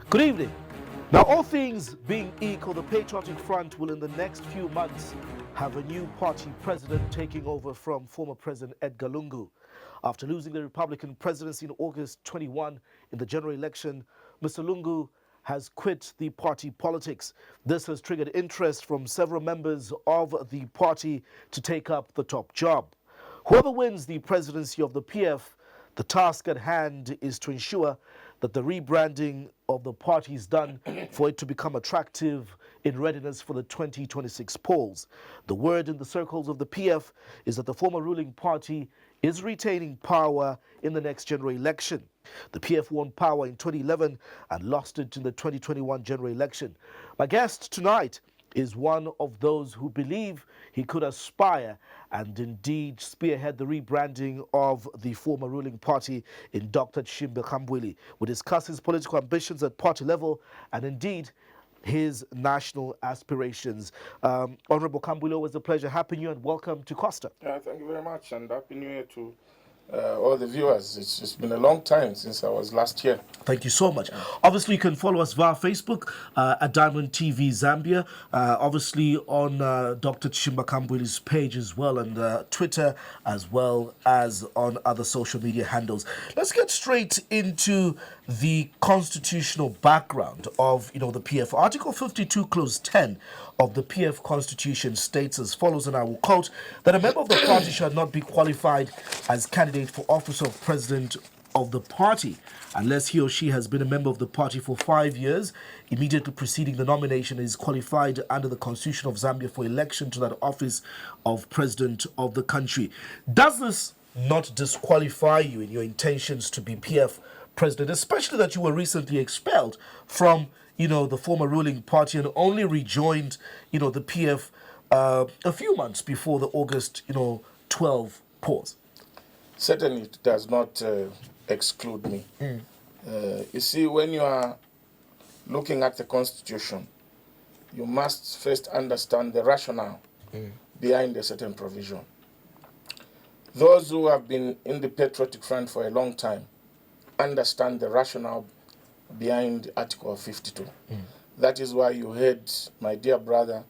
Good evening. Now, all things being equal, the Patriotic Front will in the next few months have a new party president taking over from former President Edgar Lungu. After losing the Republican presidency in August 21 in the general election, Mr. Lungu has quit the party politics. This has triggered interest from several members of the party to take up the top job. Whoever wins the presidency of the PF, the task at hand is to ensure that the rebranding of the party is done for it to become attractive in readiness for the 2026 polls. The word in the circles of the PF is that the former ruling party is retaining power in the next general election. The PF won power in 2011 and lost it in the 2021 general election. My guest tonight is one of those who believe he could aspire and indeed spearhead the rebranding of the former ruling party in Dr. Chishimba Kambwili. We discuss his political ambitions at party level and indeed his national aspirations. Honorable Kambwili, always a pleasure. Happy New Year and welcome to Costa. Thank you very much, and Happy New Year to all the viewers. It's been a long time since I was last here. Thank you so much. Obviously, you can follow us via Facebook at Diamond TV Zambia, obviously on Dr. Chishimba Kambwili's page as well, and Twitter, as well as on other social media handles. Let's get straight into the constitutional background of the PF. Article 52, Clause 10 of the PF Constitution states as follows, and I will quote, that a member of the party shall not be qualified as candidate for office of president of the party unless he or she has been a member of the party for 5 years immediately preceding the nomination and is qualified under the Constitution of Zambia for election to that office of president of the country. Does this not disqualify you in your intentions to be PF president, especially that you were recently expelled from the former ruling party and only rejoined the PF a few months before the August 12 pause? Certainly, it does not exclude me. You see, when you are looking at the Constitution, you must first understand the rationale behind a certain provision. Those who have been in the Patriotic Front for a long time understand the rationale behind Article 52. That is why you heard my dear brother,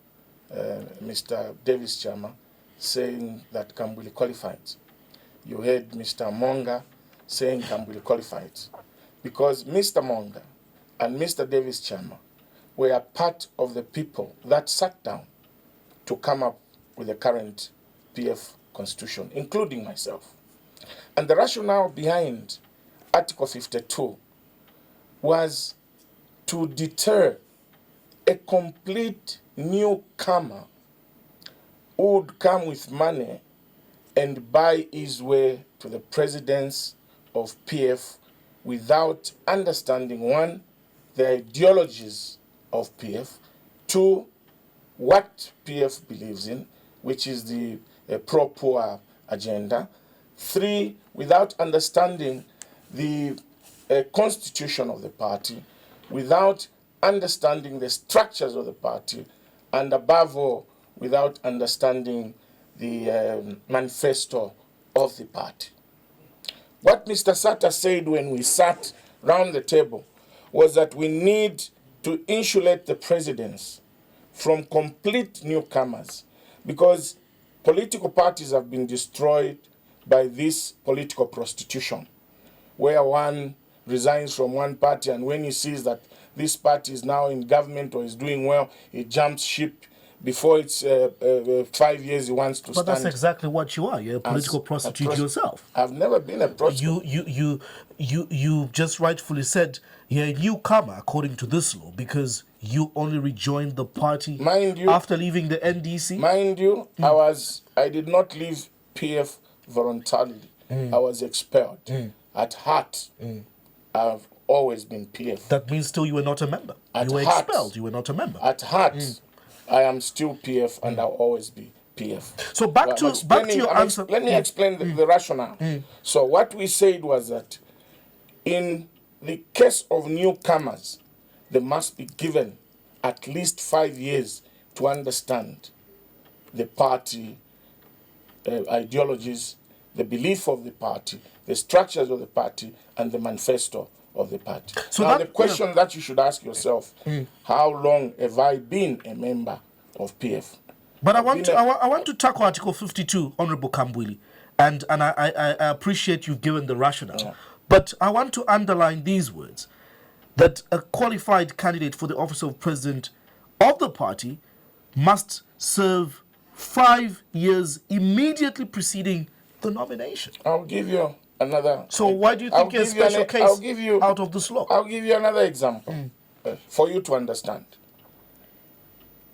Mr. Davis Chama, saying that Kambwili qualified. You heard Mr. Monga saying Kambwili qualified. Because Mr. Monga and Mr. Davis Chama were part of the people that sat down to come up with the current PF Constitution, including myself. And the rationale behind Article 52 was to deter a complete newcomer who would come with money and buy his way to the presidents of PF without understanding, one, the ideologies of PF, two, what PF believes in, which is the pro-poor agenda, three, without understanding the constitution of the party, without understanding the structures of the party, and above all, without understanding the manifesto of the party. What Mr. Sata said when we sat round the table was that we need to insulate the presidents from complete newcomers, because political parties have been destroyed by this political prostitution, where one resigns from one party and when he sees that this party is now in government or is doing well, he jumps ship. Before it's 5 years, he wants to stand. But that's exactly what you are. You're a political prostitute yourself. I've never been a prostitute. You just rightfully said you're a newcomer according to this law because you only rejoined the party after leaving the NDC. Mind you, I did not leave PF voluntarily. I was expelled. At heart, I've always been PF. That means still you were not a member. You were expelled. You were not a member. At heart, I am still PF and I'll always be PF. So back to your answer. Let me explain the rationale. So what we said was that in the case of newcomers, they must be given at least 5 years to understand the party ideologies, the belief of the party, the structures of the party, and the manifesto of the party. So now, that, the question that you should ask yourself, how long have I been a member of PF? But I want to tackle Article 52, Honorable Kambwili, and I appreciate you've given the rationale. Yeah. But I want to underline these words, that a qualified candidate for the office of president of the party must serve 5 years immediately preceding the nomination. I'll give you another. So why do you think a special case out of this law? I'll give you another example for you to understand.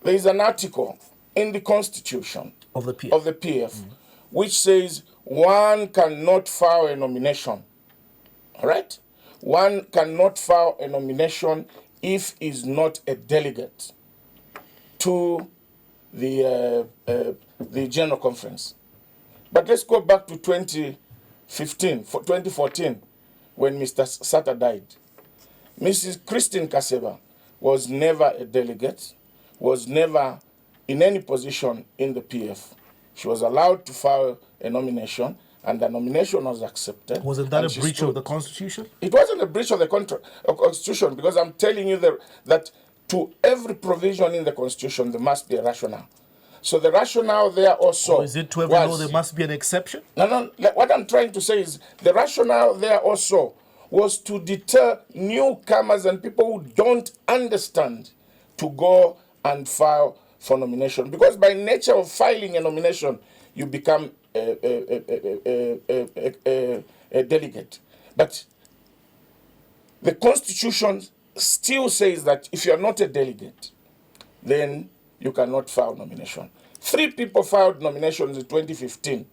There is an article in the Constitution Of the PF. which says one cannot file a nomination. All right? One cannot file a nomination if is not a delegate to the General Conference. But let's go back to 2014, when Mr. Sata died. Mrs. Christine Kaseba was never a delegate, was never in any position in the PF. She was allowed to file a nomination, and the nomination was accepted. Wasn't that a breach of the Constitution? It wasn't a breach of the Constitution, because I'm telling you that to every provision in the Constitution, there must be a rationale. So the rationale there also Or is it to every law there must be an exception? No. What I'm trying to say is the rationale there also was to deter newcomers and people who don't understand to go and file for nomination. Because by nature of filing a nomination, you become a delegate. But the Constitution still says that if you are not a delegate, then you cannot file nomination. 3 people filed nominations in 2015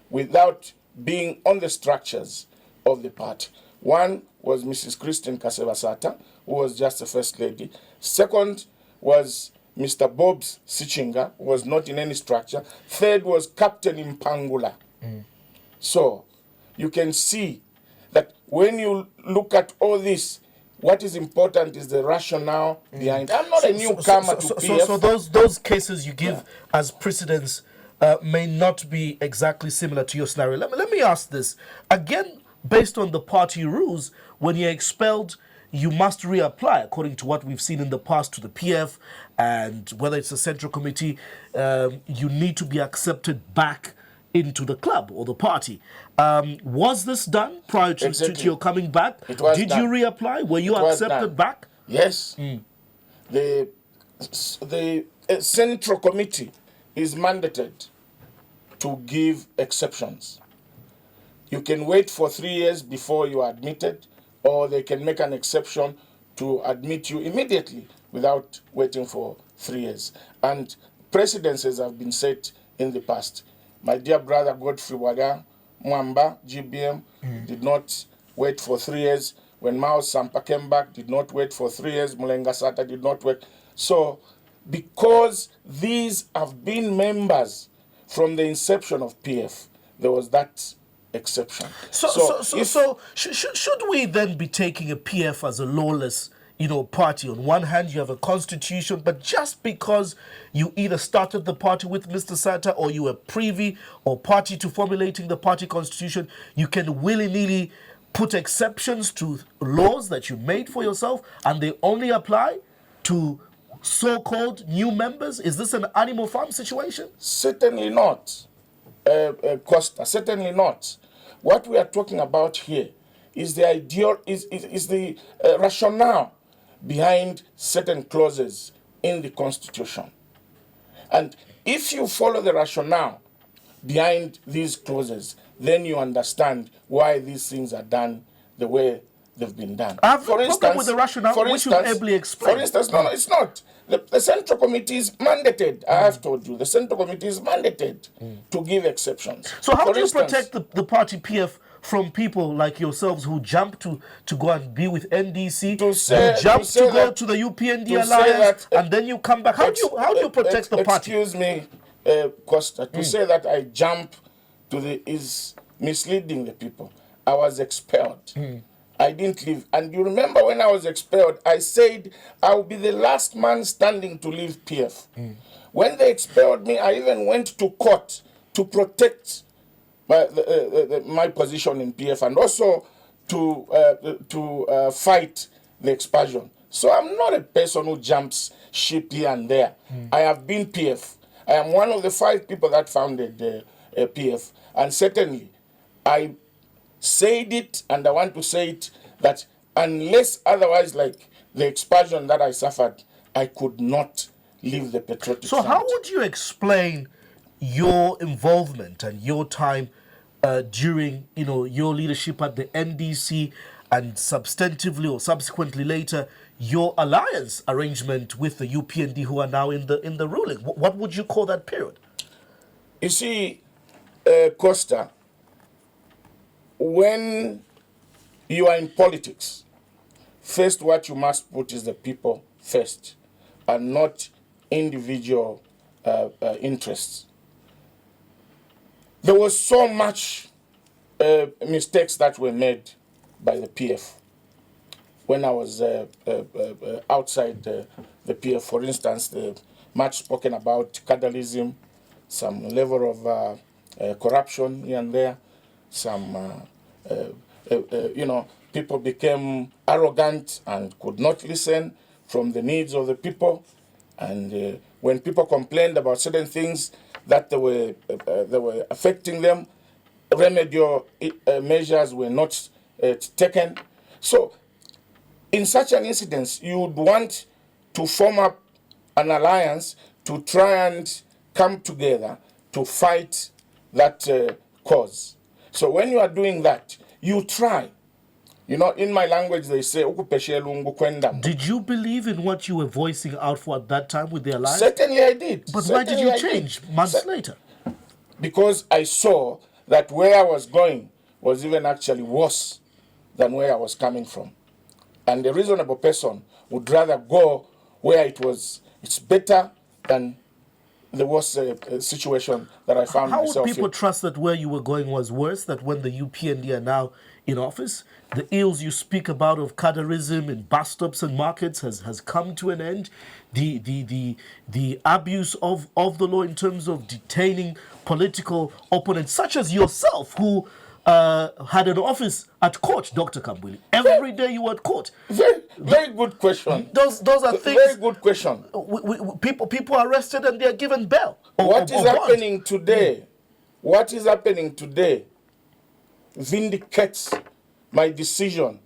without being on the structures of the party. One was Mrs. Christine Kaseba Sata, who was just the first lady. Second was Mr. Bobs Sichinga, who was not in any structure. Third was Captain Impangula. So you can see that when you look at all this, what is important is the rationale behind. I'm not a newcomer to PF. So those cases you give as precedents may not be exactly similar to your scenario. Let me ask this. Again, based on the party rules, when you're expelled, you must reapply, according to what we've seen in the past, to the PF, and whether it's a central committee, you need to be accepted back into the club or the party. Was this done prior to your coming back? It was Did done. you reapply? Were you accepted back? Yes. The central committee is mandated to give exceptions. You can wait for 3 years before you are admitted, or they can make an exception to admit you immediately without waiting for 3 years. And precedences have been set in the past. My dear brother Godfrey Waga Mwamba, GBM, did not wait for 3 years. When Mao Sampa came back, did not wait for 3 years. Mulenga Sata did not wait. So, because these have been members from the inception of PF, there was that exception. So should we then be taking a PF as a lawless, party? On one hand, you have a constitution, but just because you either started the party with Mr. Sata or you were privy or party to formulating the party constitution, you can willy-nilly put exceptions to laws that you made for yourself, and they only apply to so-called new members? Is this an Animal Farm situation? Certainly not, Costa. Certainly not. What we are talking about here is the rationale behind certain clauses in the Constitution. And if you follow the rationale behind these clauses, then you understand why these things are done the way they've been done. I have a problem with the rationale, which you ably explained. For instance, no, it's not. The Central Committee is mandated. I have told you, the Central Committee is mandated to give exceptions. So how do you protect the party PF from people like yourselves who jump to go and be with NDC, go to the UPND alliance, and then you come back? How do you protect the party? Excuse me, Costa. To say that I jump is misleading the people. I was expelled. I didn't leave. And you remember when I was expelled, I said I will be the last man standing to leave PF. When they expelled me, I even went to court to protect my position in PF and also to fight the expulsion. So I'm not a person who jumps ship here and there. I have been PF. I am one of the 5 people that founded PF. And certainly, I said it, and I want to say it, that unless otherwise, like the expulsion that I suffered, I could not leave the Patriotic So Front. how would you explain your involvement and your time during, your leadership at the NDC, and substantively or subsequently later your alliance arrangement with the UPND, who are now in the ruling? What would you call that period? You see, Costa, when you are in politics, first what you must put is the people first, and not individual interests. There was so much mistakes that were made by the PF when I was outside the PF. For instance, the much spoken about cadreism, some level of corruption here and there, some, people became arrogant and could not listen from the needs of the people. And when people complained about certain things that they were affecting them, remedial measures were not taken. So in such an incident, you would want to form up an alliance to try and come together to fight that cause. So when you are doing that, you try. In my language they say, did you believe in what you were voicing out for at that time with the alliance? Certainly I did. But why did you change months later? Because I saw that where I was going was even actually worse than where I was coming from. And a reasonable person would rather go where it's better than the worst situation that I found myself in. How would people trust that where you were going was worse, that when the UPND are now in office, the ills you speak about of cadreism in bus stops and markets has come to an end? The abuse of the law in terms of detaining political opponents, such as yourself, who had an office at court, Dr. Kambwili. Every day you were at court. Very good question. Those are things. Very good question. People are arrested and they are given bail. What is happening today? What is happening today vindicates my decision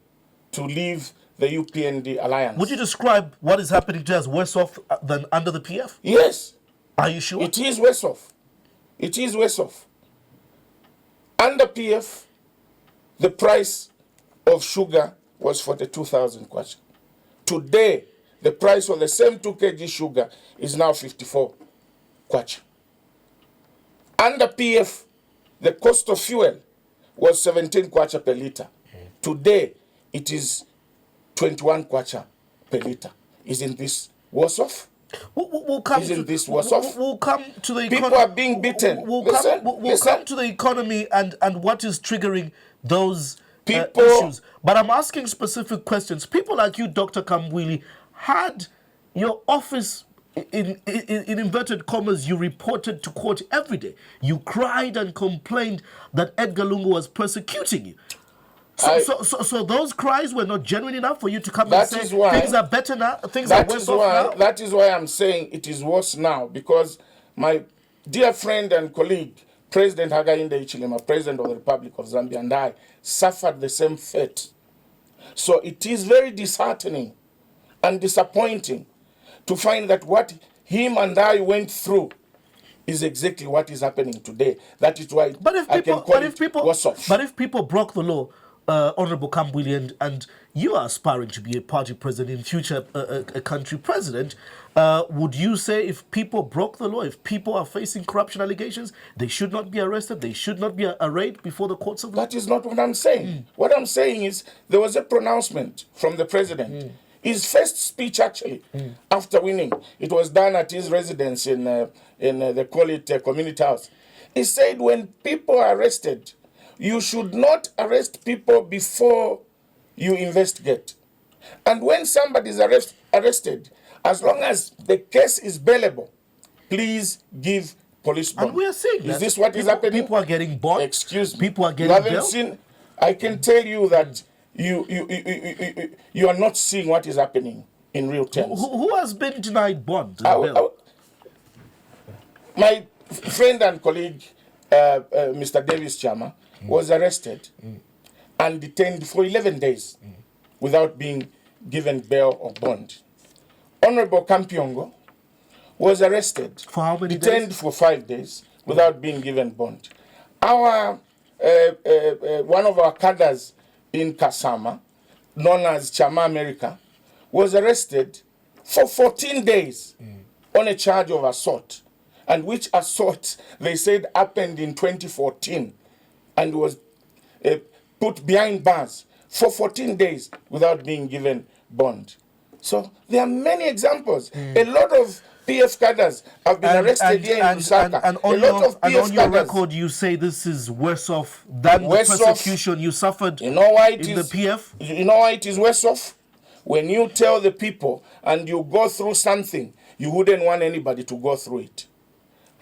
to leave the UPND alliance. Would you describe what is happening today as worse off than under the PF? Yes. Are you sure? It is worse off. It is worse off. Under PF, the price of sugar was 42,000 kwacha. Today, the price for the same 2 kg sugar is now 54 kwacha. Under PF, the cost of fuel was 17 kwacha per liter. Today, it is 21 kwacha per liter. Isn't this worse off? Isn't this worse off? We'll come to the people are being beaten. We'll come to the economy and what is triggering those people issues. But I'm asking specific questions. People like you, Dr. Kambwili, had your office in inverted commas. You reported to court every day. You cried and complained that Edgar Lungu was persecuting you. So those cries were not genuine enough for you to come and say things are better now, things are worse off now? That is why I'm saying it is worse now, because my dear friend and colleague, President Hakainde Hichilema, President of the Republic of Zambia, and I suffered the same fate. So it is very disheartening and disappointing to find that what him and I went through is exactly what is happening today. That is why I can call it worse off. But if people broke the law, Honorable Kambwili, and you are aspiring to be a party president, in future a country president, would you say if people broke the law, if people are facing corruption allegations, they should not be arrested, they should not be arraigned before the courts of law? That is not what I'm saying. What I'm saying is there was a pronouncement from the president. His first speech, actually, after winning, it was done at his residence in they call it community house. He said when people are arrested, you should not arrest people before you investigate. And when somebody is arrested, as long as the case is bailable, please give police bond. And we are seeing that. Is this what is happening? People are getting bought. Excuse me. People are getting bail. I can tell you that you are not seeing what is happening in real terms. Who has been denied bond and bail? My friend and colleague, Mr. Davis Chama, was arrested and detained for 11 days without being given bail or bond. Honorable Kampiongo was arrested, for how many detained days? for 5 days without being given bond. Our one of our cadres in Kasama, known as Chama America, was arrested for 14 days on a charge of assault, and which assault they said happened in 2014 and was put behind bars for 14 days without being given bond. So there are many examples. A lot of PF cadres have been arrested here in Lusaka. And on your record, you say this is worse off than the persecution you suffered in the PF? You know why it is worse off? When you tell the people and you go through something, you wouldn't want anybody to go through it.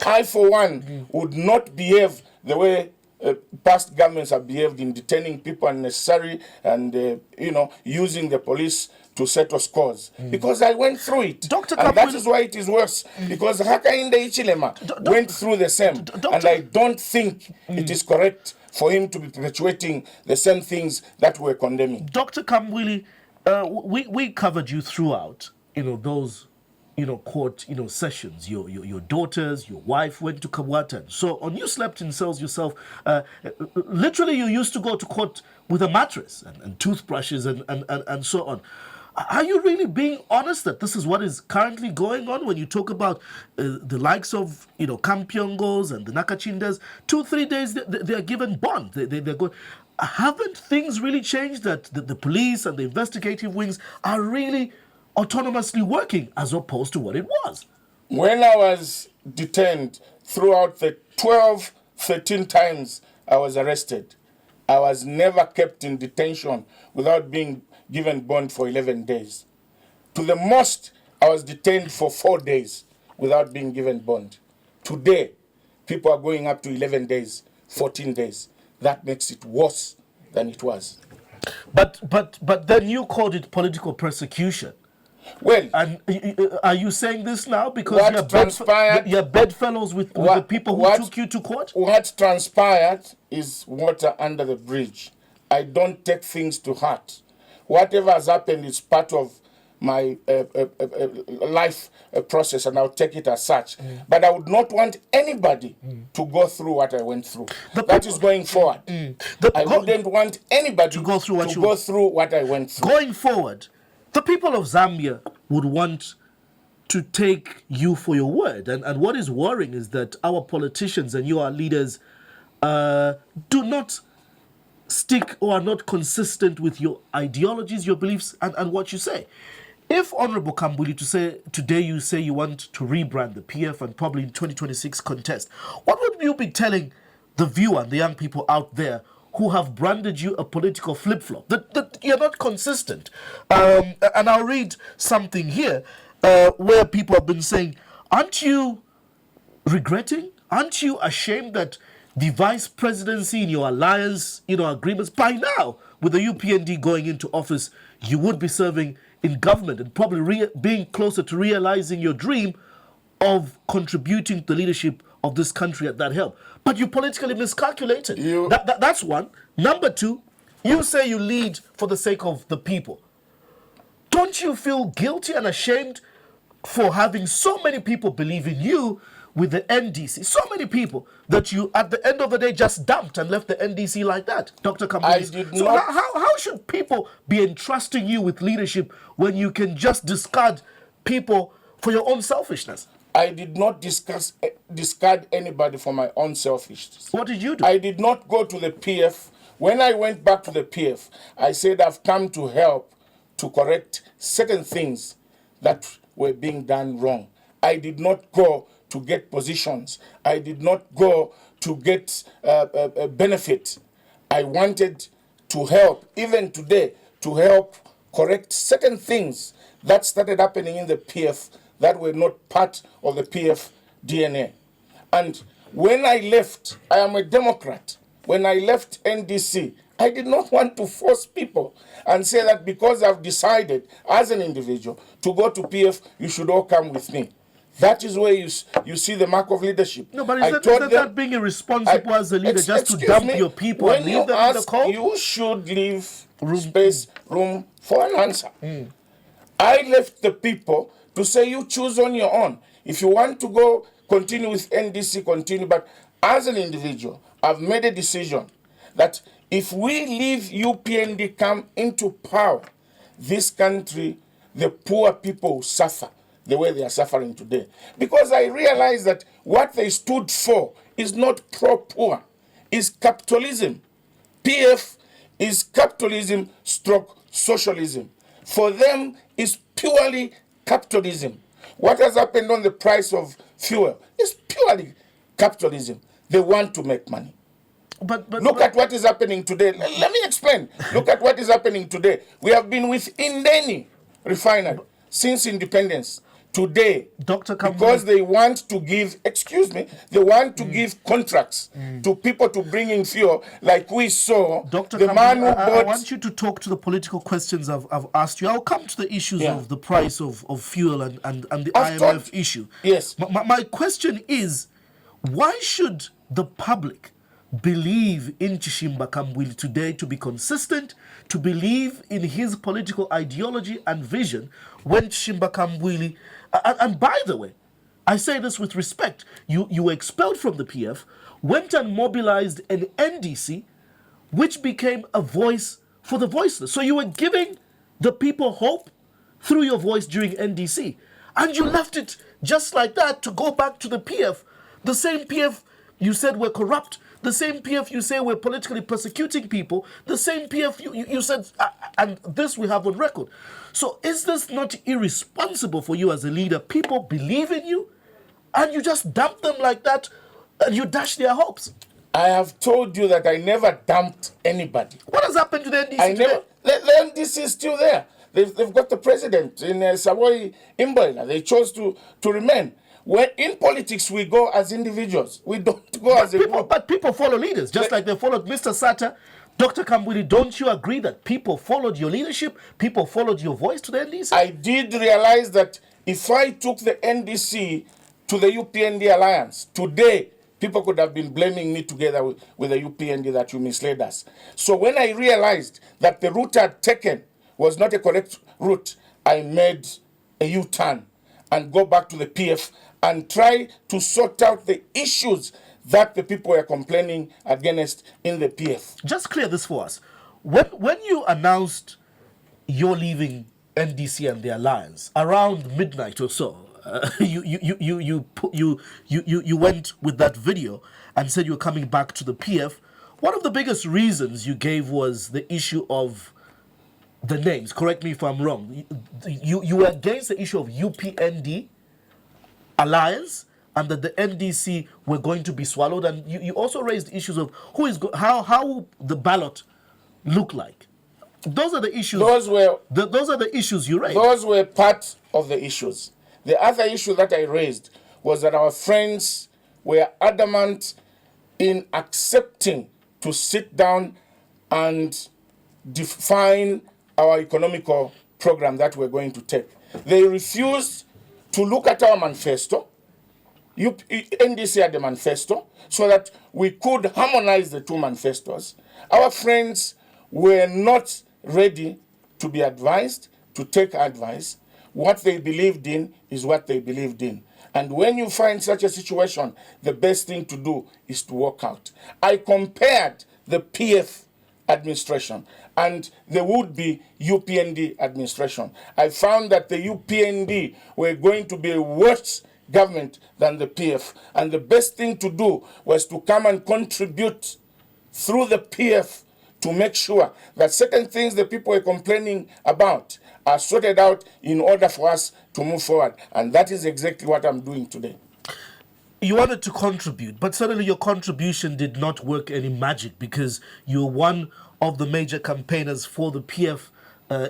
I, for one, would not behave the way past governments have behaved in detaining people unnecessary and, using the police to settle scores. Because I went through it. Dr. And that is why it is worse. Because Hakainde Ichilema went through the same. And I don't think it is correct for him to be perpetuating the same things that we're condemning. Dr. Kambwili, we covered you throughout, those court, sessions. Your daughters, your wife went to Kabwata. So on you slept in cells yourself. Literally, you used to go to court with a mattress and toothbrushes and so on. Are you really being honest that this is what is currently going on when you talk about the likes of, Kampyongos and the Nakachindas? 2-3 days, they are given bond. They're going. Haven't things really changed that the police and the investigative wings are really autonomously working as opposed to what it was? When I was detained throughout the 13 times I was arrested, I was never kept in detention without being given bond for 11 days. To the most, I was detained for 4 days without being given bond. Today, people are going up to 11 days, 14 days. That makes it worse than it was. But then you called it political persecution. Well, and are you saying this now because you're bedfellows with the people who took you to court? What transpired is water under the bridge. I don't take things to heart. Whatever has happened is part of my life process, and I'll take it as such. But I would not want anybody to go through what I went through. That is going forward. I wouldn't want anybody to go through what I went through. Going forward, the people of Zambia would want to take you for your word. And what is worrying is that our politicians and you, our leaders, do not stick or are not consistent with your ideologies, your beliefs, and what you say. If Honorable Kambwili, today you say you want to rebrand the PF and probably in 2026 contest, what would you be telling the viewer and the young people out there who have branded you a political flip-flop, that you're not consistent? And I'll read something here where people have been saying, aren't you regretting? Aren't you ashamed that the vice presidency in your alliance, agreements, by now, with the UPND going into office, you would be serving in government and probably being closer to realizing your dream of contributing to the leadership of this country at that help. But you politically miscalculated. That's one. Number two, you say you lead for the sake of the people. Don't you feel guilty and ashamed for having so many people believe in you with the NDC? So many people that you, at the end of the day, just dumped and left the NDC like that, Dr. Kambwili. So how should people be entrusting you with leadership when you can just discard people for your own selfishness? I did not discard anybody for my own selfishness. What did you do? I did not go to the PF. When I went back to the PF, I said I've come to help to correct certain things that were being done wrong. I did not go to get positions. I did not go to get a benefit. I wanted to help, even today, to help correct certain things that started happening in the PF that were not part of the PF DNA. And when I left, I am a Democrat. When I left NDC, I did not want to force people and say that because I've decided as an individual to go to PF, you should all come with me. That is where you see the mark of leadership. No, but is that being irresponsible as a leader, just to dump your people and leave them in the cold? You should leave room for an answer. I left the people to say, you choose on your own. If you want to go, continue with NDC, continue. But as an individual, I've made a decision that if we leave UPND come into power, this country, the poor people will suffer the way they are suffering today. Because I realize that what they stood for is not pro-poor, is capitalism. PF is capitalism stroke socialism. For them, it's purely capitalism. What has happened on the price of fuel is purely capitalism. They want to make money. But look at what is happening today. Let me explain. Look at what is happening today. We have been with Indeni refinery since independence. Today, because they want to give, they want to give contracts to people to bring in fuel, like we saw. Dr. I want you to talk to the political questions I've asked you. I'll come to the issues of the price of fuel and the IMF issue. Yes. My question is, why should the public believe in Chishimba Kambwili today, to be consistent, to believe in his political ideology and vision, when Chishimba Kambwili, and by the way, I say this with respect, you were expelled from the PF, went and mobilized an NDC, which became a voice for the voiceless. So you were giving the people hope through your voice during NDC, and you left it just like that to go back to the PF, the same PF you said were corrupt, the same PF you say were politically persecuting people, the same PF you said, and this we have on record. So is this not irresponsible for you as a leader? People believe in you, and you just dump them like that, and you dash their hopes. I have told you that I never dumped anybody. What has happened to the NDC today? The NDC is still there. They've got the president in Savoy Imboila. They chose to remain. When in politics, we go as individuals. We don't go as a group. But people follow leaders, just like they followed Mr. Sata. Dr. Kambwili, don't you agree that people followed your leadership? People followed your voice to the NDC? I did realize that if I took the NDC to the UPND alliance, today, people could have been blaming me together with the UPND that you misled us. So when I realized that the route I'd taken was not a correct route, I made a U-turn and go back to the PF and try to sort out the issues that the people were complaining against in the PF. Just clear this for us. When you announced you're leaving NDC and the alliance around midnight or so, you went with that video and said you were coming back to the PF. One of the biggest reasons you gave was the issue of the names. Correct me if I'm wrong. You were against the issue of UPND alliance, and that the NDC were going to be swallowed, and you also raised issues of how will the ballot look like. Those are the issues. Those are the issues you raised. Those were part of the issues. The other issue that I raised was that our friends were adamant in accepting to sit down and define our economical program that we're going to take. They refused to look at our manifesto. NDC had the manifesto, so that we could harmonize the two manifestos. Our friends were not ready to be advised, to take advice. What they believed in is what they believed in. And when you find such a situation, the best thing to do is to walk out. I compared the PF administration and the would-be UPND administration. I found that the UPND were going to be a worse government than the PF. And the best thing to do was to come and contribute through the PF to make sure that certain things the people were complaining about are sorted out in order for us to move forward. And that is exactly what I'm doing today. You wanted to contribute, but certainly your contribution did not work any magic, because you were one of the major campaigners for the PF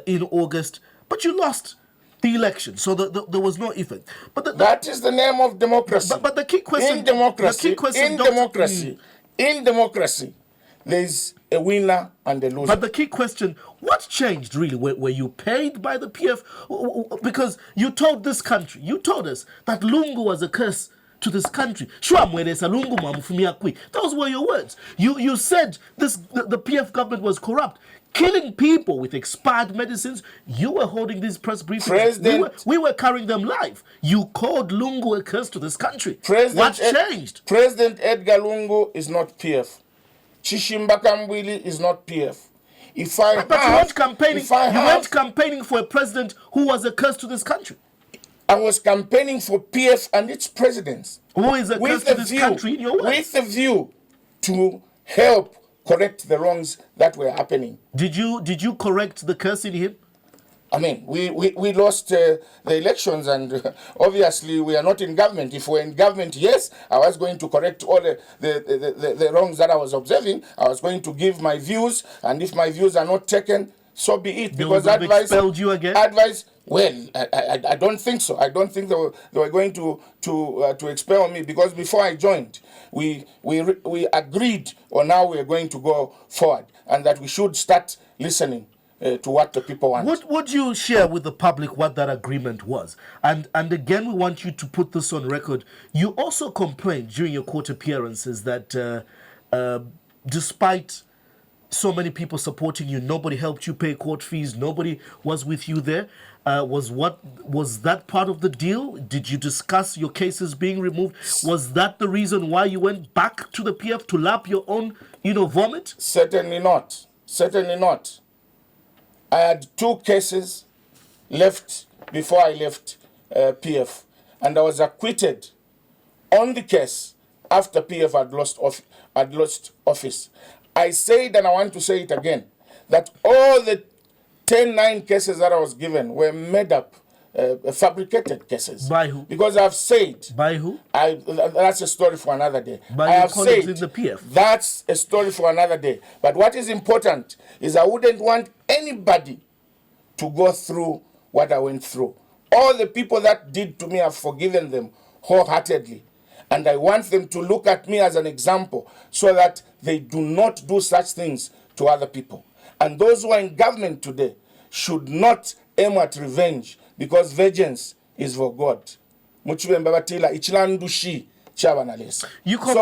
in August, but you lost the election, so there was no effect. But that is the name of democracy. But the key question... In democracy, there is a winner and a loser. But the key question, what changed really? Were you paid by the PF? Because you told this country, you told us that Lungu was a curse to this country. Those were your words. You said the PF government was corrupt, killing people with expired medicines. You were holding these press briefings. We were carrying them live. You called Lungu a curse to this country. What changed? President Edgar Lungu is not PF. Chishimba Kambwili is not PF. You weren't campaigning for a president who was a curse to this country. I was campaigning for PF and its presidents. Who is a curse to this country in your words? With the view to help correct the wrongs that were happening. Did you correct the curse in him? I mean, we lost the elections, and obviously we are not in government. If we're in government, yes, I was going to correct all the wrongs that I was observing. I was going to give my views, and if my views are not taken, so be it. Because advice expelled you again. Well, I don't think so. I don't think they were going to expel me, because before I joined, we agreed on how we are going to go forward, and that we should start listening to what the people want. Would you share with the public what that agreement was? And again, we want you to put this on record. You also complained during your court appearances that despite so many people supporting you, nobody helped you pay court fees, nobody was with you there. Was that part of the deal? Did you discuss your cases being removed? Was that the reason why you went back to the PF to lap your own, vomit? Certainly not. Certainly not. I had 2 cases left before I left PF, and I was acquitted on the case after PF had lost office. I said, and I want to say it again, that all the 9 cases that I was given were made up, fabricated cases. By who? Because I've said... By who? That's a story for another day. By your colleagues in the PF? That's a story for another day. But what is important is I wouldn't want anybody to go through what I went through. All the people that did to me, I've forgiven them wholeheartedly. And I want them to look at me as an example so that they do not do such things to other people. And those who are in government today should not aim at revenge, because vengeance is for God. So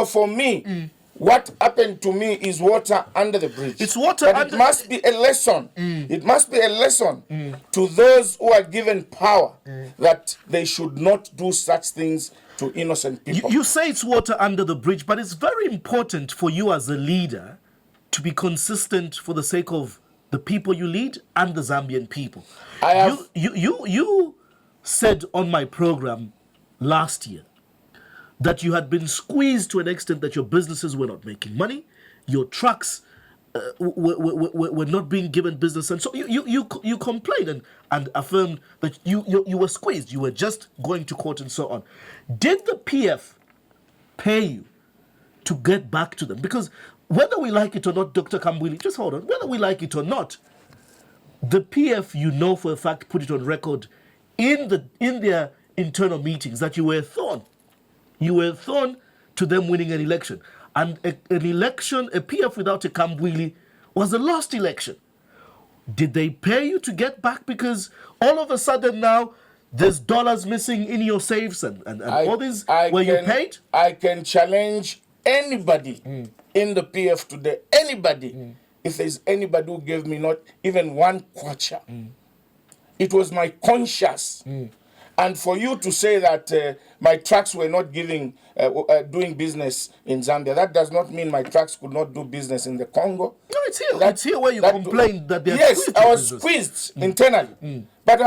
for me, what happened to me is water under the bridge. It's water but under... It must be a lesson. It must be a lesson to those who are given power that they should not do such things to innocent people. You say it's water under the bridge, but it's very important for you as a leader to be consistent for the sake of the people you lead and the Zambian people. You said on my program last year that you had been squeezed to an extent that your businesses were not making money, your trucks were not being given business, and so you complained and affirmed that you were squeezed, you were just going to court and so on. Did the PF pay you to get back to them? Because whether we like it or not, Dr. Kambwili, just hold on, whether we like it or not, the PF, for a fact, put it on record in their internal meetings that you were a thorn. You were a thorn to them winning an election. And an election, a PF without a Kambwili, was a lost election. Did they pay you to get back? Because all of a sudden now, there's dollars missing in your safes and all these. Were you paid? I can challenge anybody in the PF today, anybody, if there's anybody who gave me not even 1 kwacha. It was my conscience. And for you to say that my trucks were not doing business in Zambia, that does not mean my trucks could not do business in the Congo. No, it's here. That's here where you complained that they're yes, I was squeezed internally. But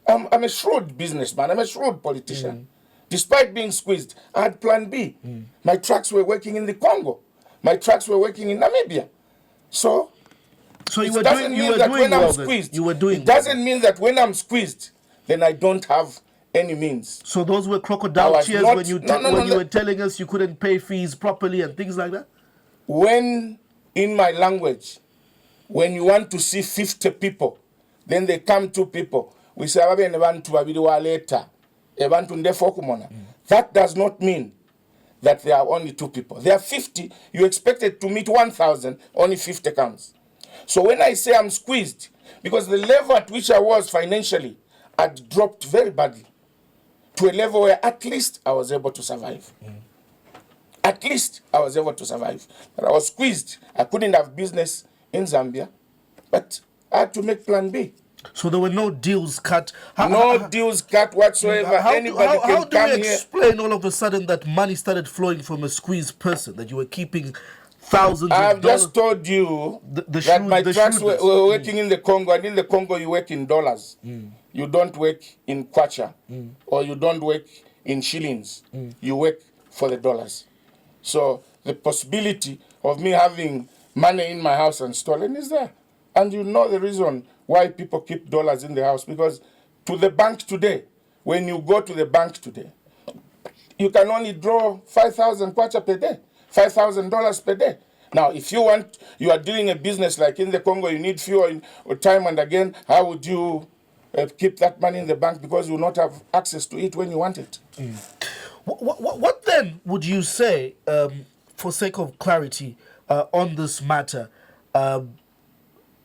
I'm a shrewd businessman. I'm a shrewd politician. Despite being squeezed, I had plan B. My trucks were working in the Congo. My trucks were working in Namibia. So you were doing well. It doesn't mean that when I'm squeezed, then I don't have any means. So those were crocodile tears when you were telling us you couldn't pay fees properly and things like that? When, in my language, when you want to see 50 people, then they come 2 people. We say, that does not mean that there are only 2 people. There are 50. You expected to meet 1,000, only 50 comes. So when I say I'm squeezed, because the level at which I was financially had dropped very badly to a level where at least I was able to survive. At least I was able to survive. But I was squeezed. I couldn't have business in Zambia, but I had to make plan B. So there were no deals cut? No deals cut whatsoever. Anybody can come here. How do you explain all of a sudden that money started flowing from a squeezed person, that you were keeping thousands of dollars? I've just told you that my trucks were working in the Congo, and in the Congo you work in dollars. You don't work in kwacha, or you don't work in shillings. You work for the dollars. So the possibility of me having money in my house and stolen is there. And you know the reason why people keep dollars in the house, because to the bank today, when you go to the bank today, you can only draw 5,000 kwacha per day, $5,000 per day. Now, if you are doing a business like in the Congo, you need fuel time and again, how would you keep that money in the bank, because you will not have access to it when you want it? What then would you say, for sake of clarity, on this matter?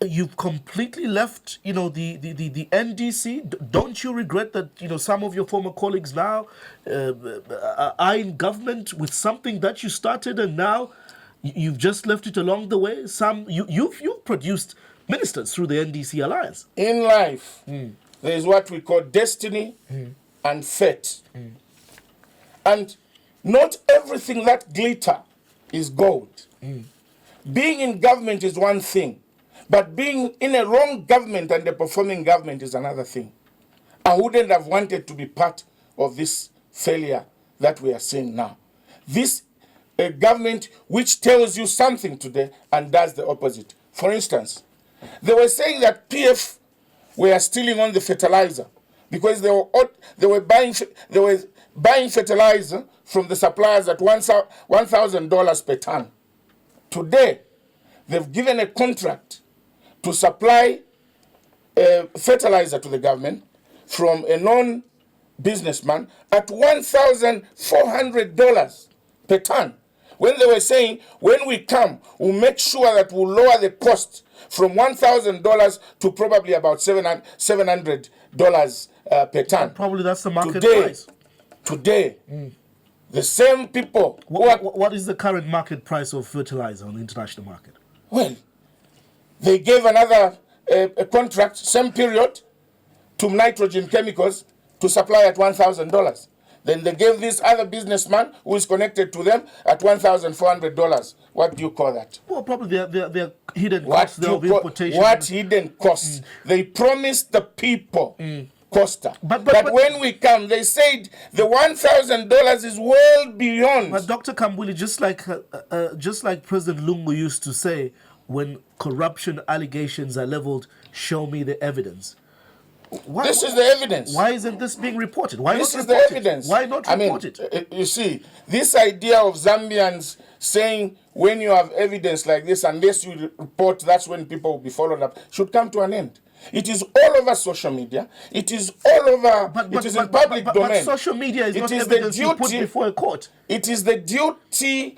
You've completely left, the NDC. Don't you regret that, some of your former colleagues now are in government with something that you started, and now you've just left it along the way? You've produced ministers through the NDC alliance. In life, there is what we call destiny and fate. And not everything that glitter is gold. Being in government is one thing, but being in a wrong government and a performing government is another thing. I wouldn't have wanted to be part of this failure that we are seeing now. This government which tells you something today and does the opposite. For instance, they were saying that PF were stealing on the fertilizer because they were buying fertilizer from the suppliers at $1,000 per ton. Today, they've given a contract to supply fertilizer to the government from a non-businessman at $1,400 per ton. When they were saying, when we come, we'll make sure that we'll lower the cost from $1,000 to probably about $700 per ton. Probably that's the market price. Today, the same people... What is the current market price of fertilizer on the international market? Well, they gave another a contract, same period, to nitrogen chemicals to supply at $1,000. Then they gave this other businessman who is connected to them at $1,400. What do you call that? Well, probably their hidden costs of importation. What hidden costs? They promised the people, Costa, but when we come, they said the $1,000 is well beyond. But Dr. Kambwili, just like President Lungu used to say, when corruption allegations are leveled, show me the evidence. This is the evidence. Why isn't this being reported? This is the evidence. Why not report it? You see, this idea of Zambians saying when you have evidence like this, unless you report, that's when people will be followed up, should come to an end. It is all over social media. It is all over. It is in public domain. But social media is not evidence you put before a court. It is the duty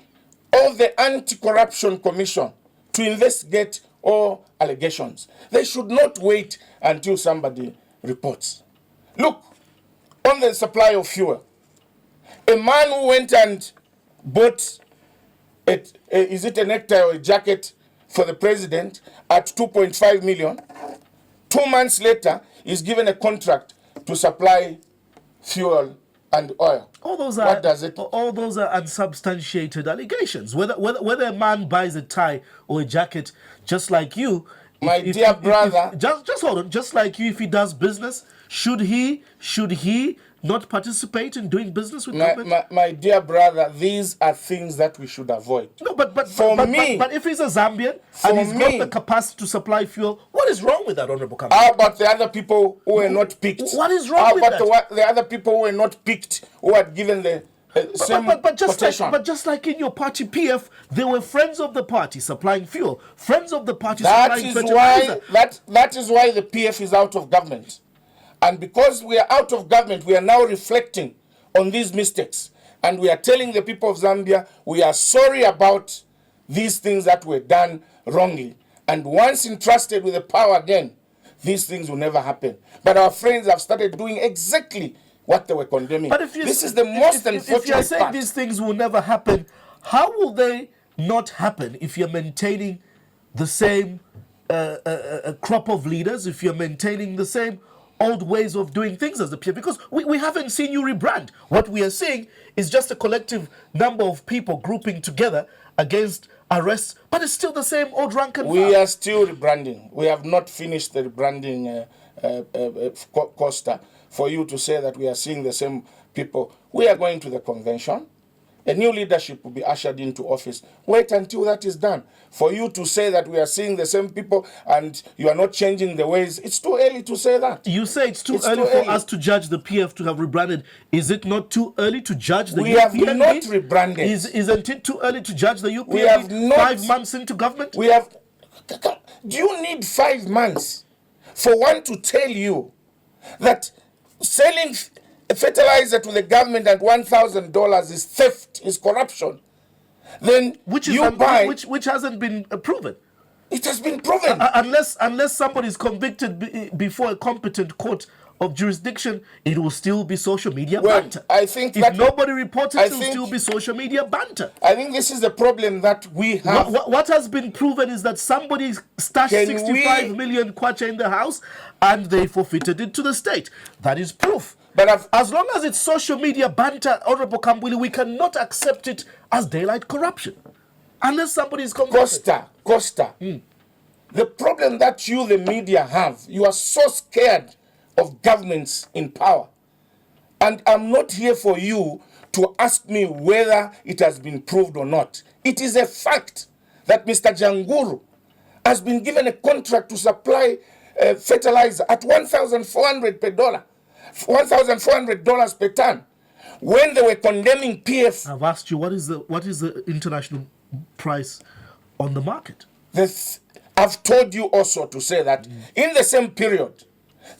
of the Anti-Corruption Commission to investigate all allegations. They should not wait until somebody reports. Look, on the supply of fuel, a man who went and bought is it a necktie or a jacket for the president at 2.5 million, 2 months later is given a contract to supply fuel and oil. What does it? All those are unsubstantiated allegations. Whether a man buys a tie or a jacket, just like you, my dear brother, just hold on. Just like you, if he does business, should he not participate in doing business with government? My dear brother, these are things that we should avoid. No, but if he's a Zambian and he's got the capacity to supply fuel, what is wrong with that, Honorable Kambwili? How about the other people who were not picked? What is wrong with that? How about the other people who were not picked, who had given the same quotation? But just like in your party, PF, they were friends of the party supplying fuel, friends of the party supplying fertilizer. That is why the PF is out of government. And because we are out of government, we are now reflecting on these mistakes. and we are telling the people of Zambia, we are sorry about these things that were done wrongly. And once entrusted with the power again, these things will never happen. But our friends have started doing exactly what they were condemning. But if this is the most unfortunate if you're saying part. these things will never happen, how will they not happen if you're maintaining the same crop of leaders, if you're maintaining the same old ways of doing things as a peer? Because we haven't seen you rebrand. What we are seeing is just a collective number of people grouping together against arrests, but it's still the same old rank and file. We are still rebranding. We have not finished the rebranding, Costa, for you to say that we are seeing the same people. We are going to the convention. A new leadership will be ushered into office. Wait until that is done. For you to say that we are seeing the same people and you are not changing the ways, it's too early to say that. You say it's too early for us to judge the PF to have rebranded. Is it not too early to judge the UPNB? We have not rebranded. Isn't it too early to judge the UPNB? We have not, 5 months into government? We have. Do you need 5 months for one to tell you that selling fertilizer to the government at $1,000 is theft, is corruption? Then which hasn't been proven. It has been proven. Unless somebody is convicted before a competent court of jurisdiction, it will still be social media banter. I think if nobody reports it, will still be social media banter. I think this is the problem that we have. What has been proven is that somebody stashed 65 million kwacha in the house and they forfeited it to the state. That is proof. But as long as it's social media banter, Honorable Kambwili, we cannot accept it as daylight corruption. Unless somebody is convicted. Costa. The problem that you, the media, have, you are so scared of governments in power. And I'm not here for you to ask me whether it has been proved or not. It is a fact that Mr. Janguru has been given a contract to supply fertilizer at $1,400 per dollar. $1,400 per ton. When they were condemning PF, I've asked you what is the international price on the market. I've told you also to say that in the same period,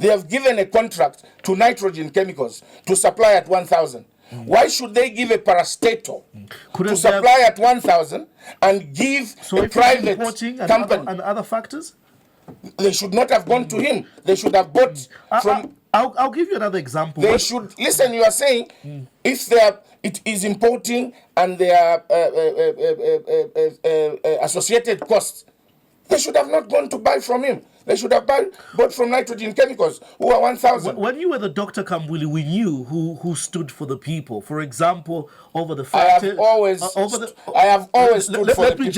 they have given a contract to nitrogen chemicals to supply at 1,000. Why should they give a parastatal to supply at 1,000 and give a private company and other factors? They should not have gone to him. They should have bought from. I'll give you another example. They should listen. You are saying if it is importing and there are associated costs, they should have not gone to buy from him. They should have bought from nitrogen chemicals, who are 1,000. When you were the Dr. Kambwili, we knew who stood for the people. For example, over the fact, I have always stood for the people. Let me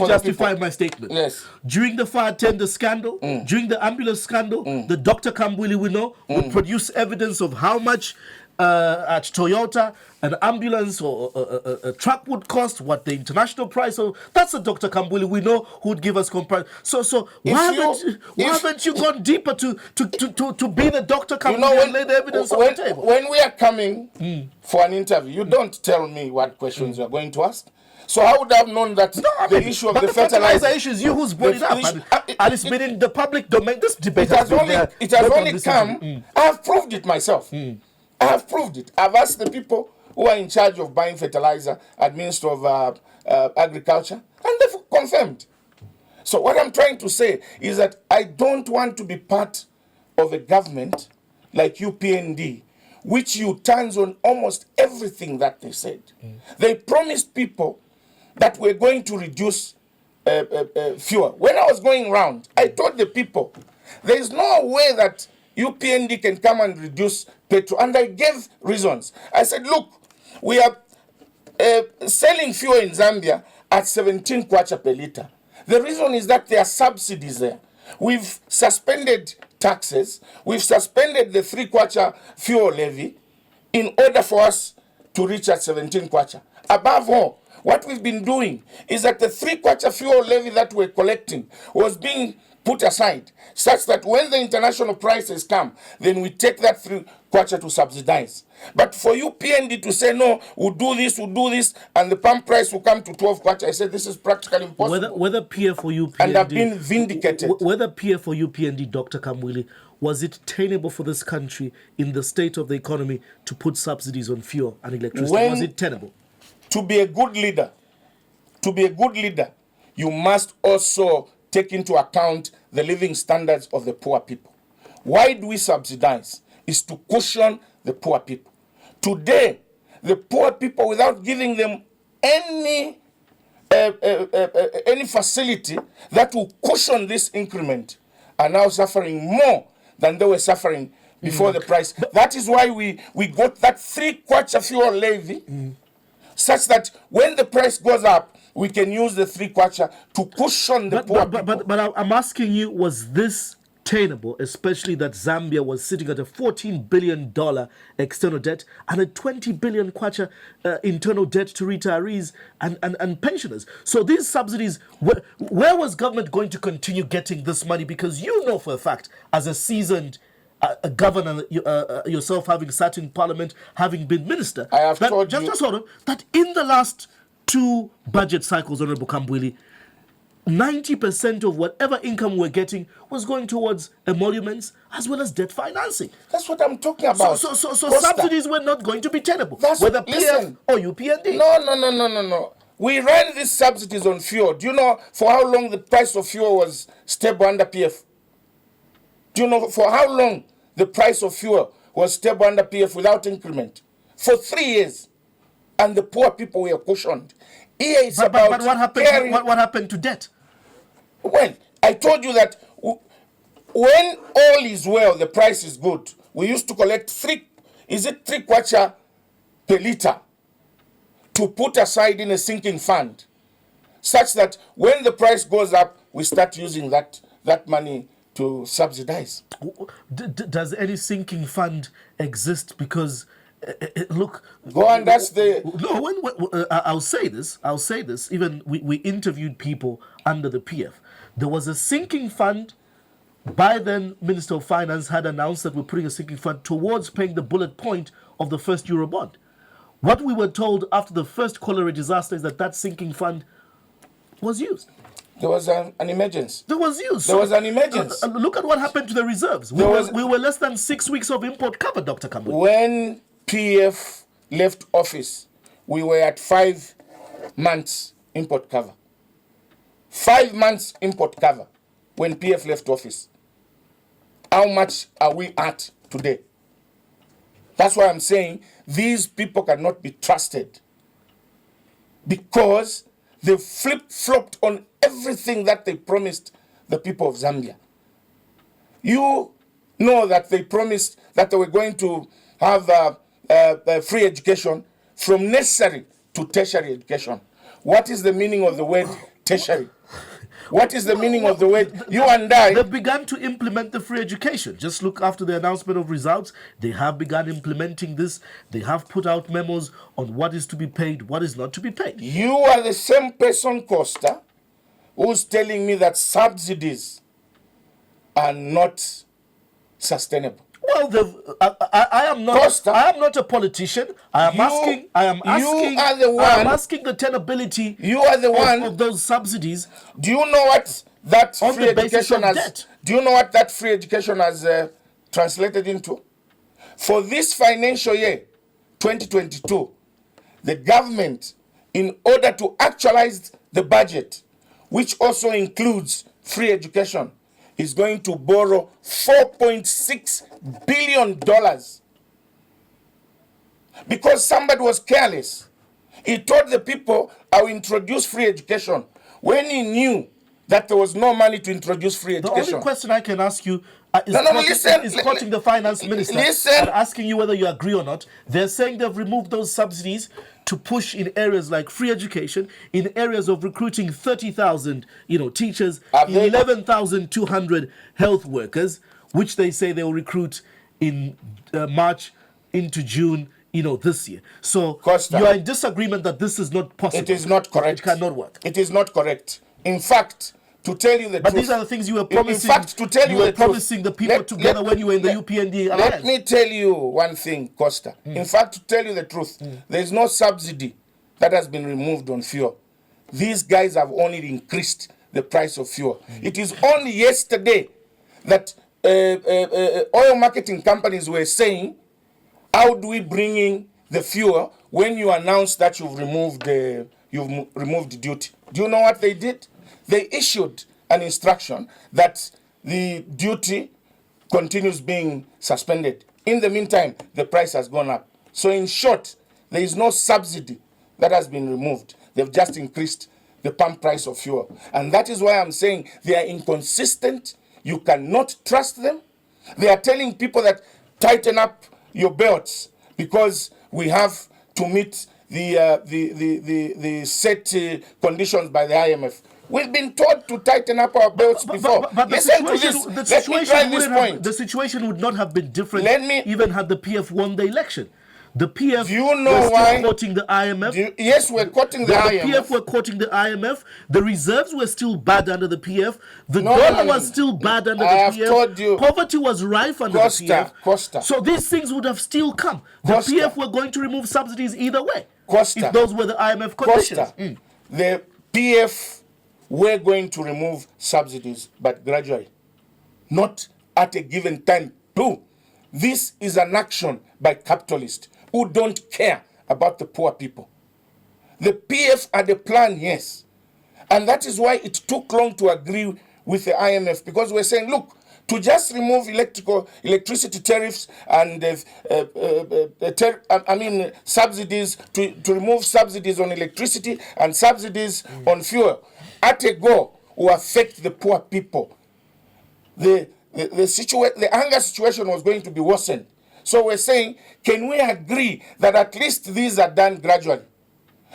justify my statement. Yes. During the fire tender scandal, during the ambulance scandal, the Dr. Kambwili we know would produce evidence of how much at Toyota an ambulance or a truck would cost, what the international price of. That's a Dr. Kambwili we know who would give us comparison. So why haven't you gone deeper to be the Dr. Kambwili and lay the evidence on the table? When we are coming for an interview, you don't tell me what questions you are going to ask. So I would have known that the issue of the fertilizer issue is you who's brought it up, and it's been in the public domain. This debate has only come. I have proved it myself. I have proved it. I've asked the people who are in charge of buying fertilizer at Ministry of Agriculture, and they've confirmed. So what I'm trying to say is that I don't want to be part of a government like UPND, which you turns on almost everything that they said. They promised people that we're going to reduce fuel. When I was going around, I told the people, there is no way that UPND can come and reduce petrol. And I gave reasons. I said, look, we are selling fuel in Zambia at 17 kwacha per litre. The reason is that there are subsidies there. We've suspended taxes. We've suspended the 3 kwacha fuel levy in order for us to reach at 17 kwacha. Above all, what we've been doing is that the 3-kwacha fuel levy that we're collecting was being put aside, such that when the international prices come, then we take that 3-kwacha to subsidize. But for you PND to say, no, we'll do this, and the pump price will come to 12-kwacha, I said this is practically impossible. Whether PF or UPND, and I've been vindicated. Whether PF or UPND, Dr. Kambwili, was it tenable for this country in the state of the economy to put subsidies on fuel and electricity? Was it tenable? To be a good leader, you must also take into account the living standards of the poor people. Why do we subsidize? Is to cushion the poor people. Today, the poor people, without giving them any facility that will cushion this increment, are now suffering more than they were suffering before the price. That is why we got that 3-kwacha fuel levy, such that when the price goes up, we can use the 3-kwacha to cushion the poor people. But I'm asking you, was this tenable, especially that Zambia was sitting at a $14 billion external debt and a 20 billion kwacha internal debt to retirees and pensioners? So these subsidies, where was government going to continue getting this money? Because you know for a fact, as a seasoned a governor, yourself having sat in parliament, having been minister, I have told you just hold on, that in the last 2 budget cycles, Honorable Kambwili, 90% of whatever income we're getting was going towards emoluments as well as debt financing. That's what I'm talking about. So subsidies were not going to be tenable, whether PF or UPND. No. We ran these subsidies on fuel. Do you know for how long the price of fuel was stable under PF? Do you know for how long the price of fuel was stable under PF without increment? For 3 years. And the poor people were cushioned. But what happened to debt? Well, I told you that when all is well, the price is good. We used to collect 3-kwacha per liter to put aside in a sinking fund, such that when the price goes up, we start using that money to subsidize. Does any sinking fund exist? Because look, go and that's the no. I'll say this. Even we interviewed people under the PF. There was a sinking fund. By then, Minister of Finance had announced that we're putting a sinking fund towards paying the bullet point of the first Eurobond. What we were told after the first cholera disaster is that sinking fund was used. There was an emergency. There was used. There was an emergency. Look at what happened to the reserves. We were less than 6 weeks of import cover, Dr. Kambwili. When PF left office, we were at 5 months import cover. 5 months import cover when PF left office. How much are we at today? That's why I'm saying these people cannot be trusted, because they flip-flopped on everything that they promised the people of Zambia. You know that they promised that they were going to have free education from nursery to tertiary education. What is the meaning of the word tertiary? What is the meaning of the word? You and I. They've begun to implement the free education. Just look after the announcement of results. They have begun implementing this. They have put out memos on what is to be paid, what is not to be paid. You are the same person, Costa, who's telling me that subsidies are not sustainable. Well, I am not. Costa, I am not a politician. I am asking the tenability. You are the one of those subsidies. Do you know what that free education has? Do you know what that free education has translated into? For this financial year, 2022, the government, in order to actualize the budget, which also includes free education, is going to borrow $4.6 billion because somebody was careless. He told the people, I will introduce free education, when he knew that there was no money to introduce free education. The only question I can ask you is quoting the finance minister and asking you whether you agree or not. They're saying they've removed those subsidies to push in areas like free education, in areas of recruiting 30,000, teachers, 11,200 health workers, which they say they will recruit in March into June this year. So Costa, you are in disagreement that this is not possible. It is not correct. It cannot work. It is not correct. In fact, to tell you the truth. But these are the things you were promising. In fact, to tell you were the promising truth, the people together when you were in the UPND alliance. Let me tell you one thing, Costa. In fact, to tell you the truth, there is no subsidy that has been removed on fuel. These guys have only increased the price of fuel. It is only yesterday that oil marketing companies were saying, how do we bring in the fuel when you announce that you've removed duty? Do you know what they did? They issued an instruction that the duty continues being suspended. In the meantime, the price has gone up. So in short, there is no subsidy that has been removed. They've just increased the pump price of fuel. And that is why I'm saying they are inconsistent. You cannot trust them. They are telling people that tighten up your belts because we have to meet the set conditions by the IMF. We've been told to tighten up our belts before. But the situation would not have been different even had the PF won the election. The PF were still quoting the IMF. Yes, we're quoting the IMF. The PF were quoting the IMF. The reserves were still bad under the PF. The dollar was still bad under the PF. Told you. Poverty was rife under the PF. Costa. So these things would have still come. The PF were going to remove subsidies either way. If those were the IMF conditions. The PF were going to remove subsidies, but gradually, not at a given time. Two, this is an action by capitalists who don't care about the poor people. The PF had a plan, yes. And that is why it took long to agree with the IMF, because we're saying, look, to just remove electricity tariffs and subsidies, to remove subsidies on electricity and subsidies on fuel at a go will affect the poor people. The hunger situation was going to be worsened. So we're saying, can we agree that at least these are done gradually?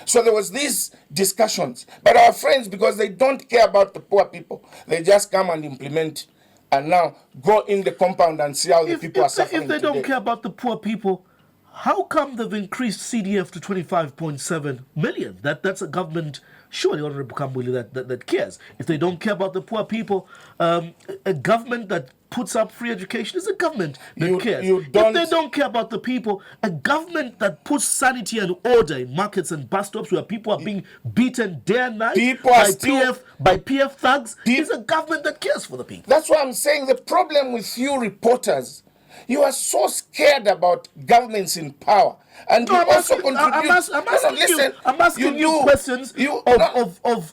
So there was these discussions. But our friends, because they don't care about the poor people, they just come and implement and now go in the compound and see how the people are suffering If they don't care about the poor people, how come they've increased CDF to 25.7 million? That's a government, surely, Honorable Kambwili, that cares. If they don't care about the poor people, a government that puts up free education is a government that cares. If they don't care about the people, a government that puts sanity and order in markets and bus stops where people are being beaten day and night by PF thugs is a government that cares for the people. That's why I'm saying the problem with you reporters, you are so scared about governments in power. And you also contribute. I'm asking you questions of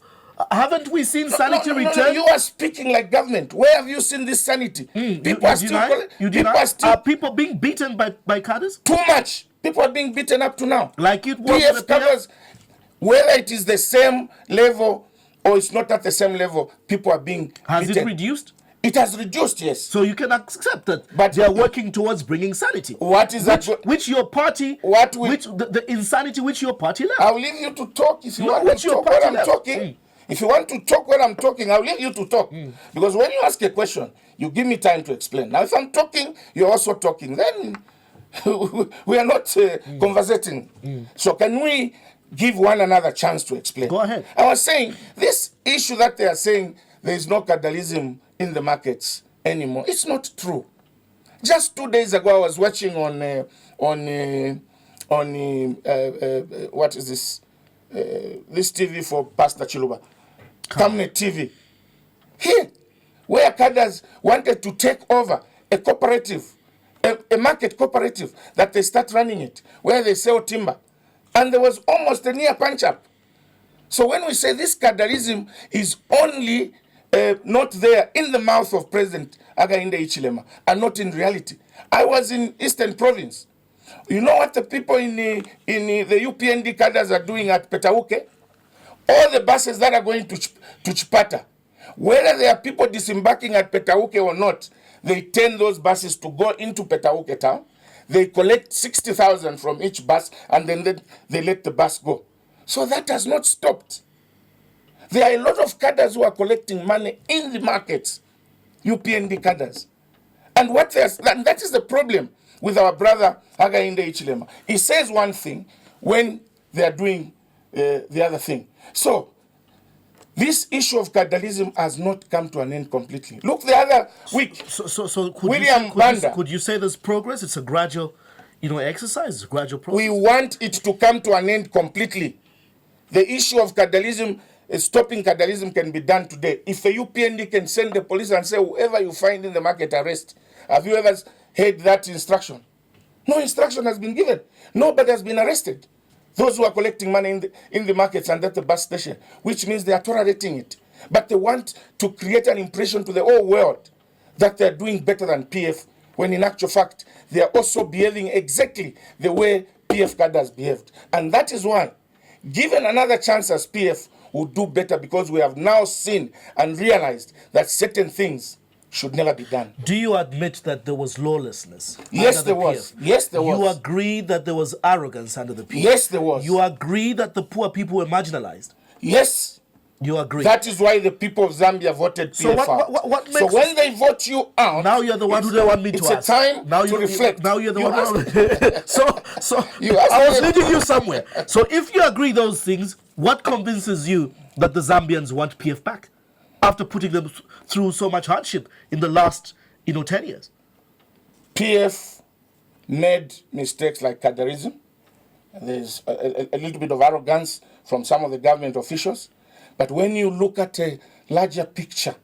haven't we seen sanity return? No, you are speaking like government. Where have you seen this sanity? People are people being beaten by cadres? Too much. People are being beaten up to now. Like it was PF covers, whether it is the same level or it's not at the same level, people are being Has beaten. It reduced? It has reduced, yes. So you can accept that, but they are working towards bringing sanity. What is that? Which your party? The insanity which your party left? I'll leave you to talk if you want to talk when I'm talking. If you want to talk when I'm talking, I'll leave you to talk. Because when you ask a question, you give me time to explain. Now, if I'm talking, you're also talking. Then we are not conversating. So can we give one another chance to explain? Go ahead. I was saying, this issue that they are saying there is no capitalism in the markets anymore, it's not true. Just 2 days ago, I was watching on what is this? This TV for Pastor Chiluba. Kamne TV. Here, where cadres wanted to take over a cooperative, a market cooperative, that they start running it, where they sell timber. And there was almost a near punch-up. So when we say this cadreism is only not there in the mouth of President Hakainde Hichilema and not in reality. I was in Eastern Province. You know what the people in the UPND cadres are doing at Petauke? All the buses that are going to Chipata, whether there are people disembarking at Petauke or not, they turn those buses to go into Petauke town. They collect 60,000 from each bus and then they let the bus go. So that has not stopped. There are a lot of cadres who are collecting money in the markets, UPND cadres. And that is the problem. with our brother Hakainde Hichilema. He says one thing when they are doing the other thing. So this issue of cadalism has not come to an end completely. Look, the other week, So could you say there's progress? It's a gradual, exercise, it's a gradual process. We want it to come to an end completely. The issue of cadalism, stopping cadalism can be done today. If the UPND can send the police and say, whoever you find in the market, arrest. Have you ever heard that instruction? No instruction has been given. Nobody has been arrested. Those who are collecting money in the markets and at the bus station, which means they are tolerating it. But they want to create an impression to the whole world that they're doing better than PF, when in actual fact, they are also behaving exactly the way PF cadres behaved. And that is why, given another chance as PF, will do better, because we have now seen and realized that certain things should never be done. Do you admit that there was lawlessness? Yes, there was. Yes, there was. You agree that there was arrogance under the PF? Yes, there was. You agree that the poor people were marginalized? Yes. You agree? That is why the people of Zambia voted PF out. What makes... So when they vote you out... Now you're the one who don't want me to ask. It's a time to reflect. Now you're the one who... So I was leading you somewhere. So if you agree those things, what convinces you that the Zambians want PF back after putting them through so much hardship in the last 10 years? PF made mistakes like cadreism. There's a little bit of arrogance from some of the government officials. But when you look at a larger picture,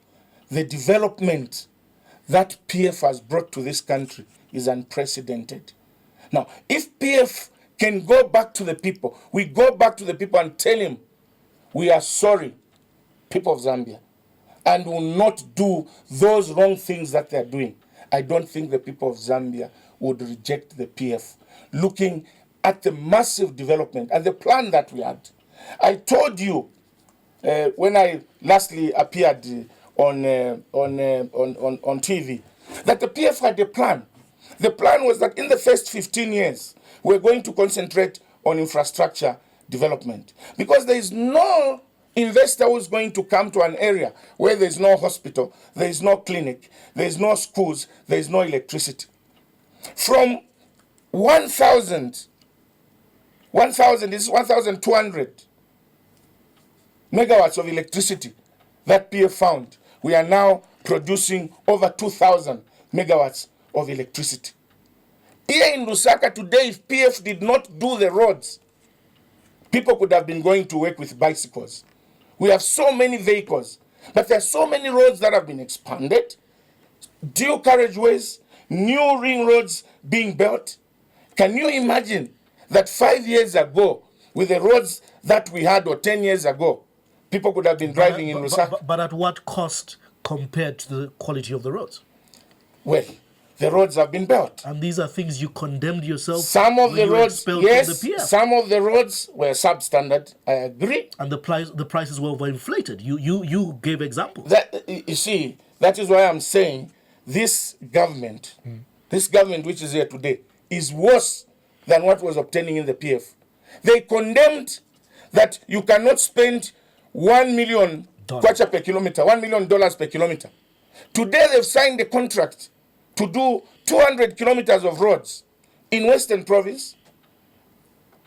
the development that PF has brought to this country is unprecedented. Now, if PF can go back to the people, we go back to the people and tell him, we are sorry, people of Zambia, and will not do those wrong things that they're doing, I don't think the people of Zambia would reject the PF. Looking at the massive development and the plan that we had. I told you when I lastly appeared on TV that the PF had a plan. The plan was that in the first 15 years, we're going to concentrate on infrastructure development, because there is no investor who's going to come to an area where there's no hospital, there is no clinic, there is no schools, there is no electricity. From 1,200 megawatts of electricity that PF found, we are now producing over 2,000 megawatts of electricity. Here in Lusaka today, if PF did not do the roads, people could have been going to work with bicycles. We have so many vehicles, but there are so many roads that have been expanded, dual carriageways, new ring roads being built. Can you imagine that 5 years ago, with the roads that we had, or 10 years ago, people could have been driving in Lusaka? But at what cost compared to the quality of the roads? Well, the roads have been built. And these are things you condemned yourself. Some of the roads, yes, the some of the roads were substandard. I agree. And the prices were overinflated. You gave examples. You see, that is why I'm saying this government, which is here today, is worse than what was obtaining in the PF. They condemned that you cannot spend $1 million kwacha per kilometer, $1 million per kilometer. Today they've signed a contract to do 200 kilometers of roads in Western Province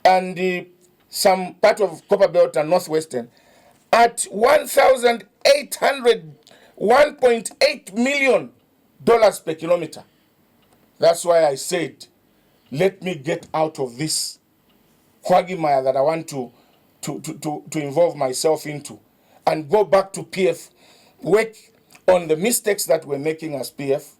and some part of Copper Belt and Northwestern at $1.8 million per kilometer. That's why I said, let me get out of this quagmire that I want to involve myself into and go back to PF, work on the mistakes that we're making as PF,